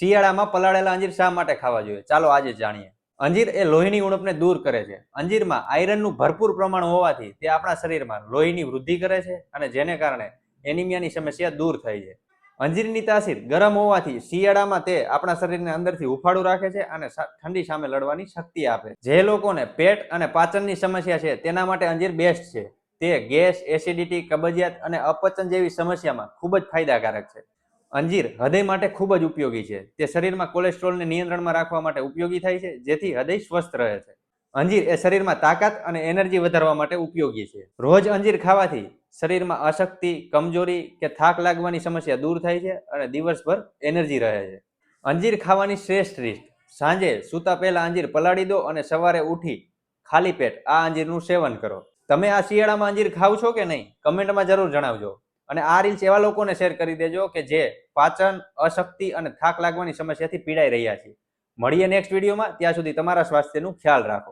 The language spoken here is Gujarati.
શિયાળામાં પલાળેલા અંજીર શા માટે ખાવા જોઈએ? ચાલો આજે જાણીએ. અંજીર એ લોહીની ઉણપને દૂર કરે છે. અંજીરમાં આયરનનું ભરપૂર પ્રમાણ હોવાથી તે આપણા શરીરમાં લોહીની વૃદ્ધિ કરે છે અને જેને કારણે એનિમિયાની સમસ્યા દૂર થાય છે. અંજીરની તાસીર ગરમ હોવાથી શિયાળામાં તે આપણા શરીરને અંદરથી હુફાળું રાખે છે અને ઠંડી સામે લડવાની શક્તિ આપે છે. જે લોકોને પેટ અને પાચનની સમસ્યા છે તેના માટે અંજીર બેસ્ટ છે. તે ગેસ, એસિડિટી, કબજિયાત અને અપચન જેવી સમસ્યામાં ખૂબ જ ફાયદાકારક છે. અંજીર હૃદય માટે ખૂબ જ ઉપયોગી છે. તે શરીરમાં કોલેસ્ટ્રોલને નિયંત્રણમાં રાખવા માટે ઉપયોગી થાય છે, જેથી હૃદય સ્વસ્થ રહે છે. અંજીર એ શરીરમાં તાકાત અને એનર્જી વધારવા માટે ઉપયોગી છે. રોજ અંજીર ખાવાથી શરીરમાં અશક્તિ, કમજોરી કે થાક લાગવાની સમસ્યા દૂર થાય છે અને દિવસભર એનર્જી રહે છે. અંજીર ખાવાની શ્રેષ્ઠ રીત: સાંજે સૂતા પહેલા અંજીર પલાળી દો અને સવારે ઉઠી ખાલી પેટ આ અંજીરનું સેવન કરો. તમે આ શિયાળામાં અંજીર ખાવ છો કે નહીં? કમેન્ટમાં જરૂર જણાવજો. અને આ રીલ્સ એવા લોકોને શેર કરી દેજો કે જે પાચન, અશક્તિ અને થાક લાગવાની સમસ્યાથી પીડાઈ રહ્યા છે. મળીએ નેક્સ્ટ વિડીયોમાં. ત્યાં સુધી તમારા સ્વાસ્થ્યનું ખ્યાલ રાખો.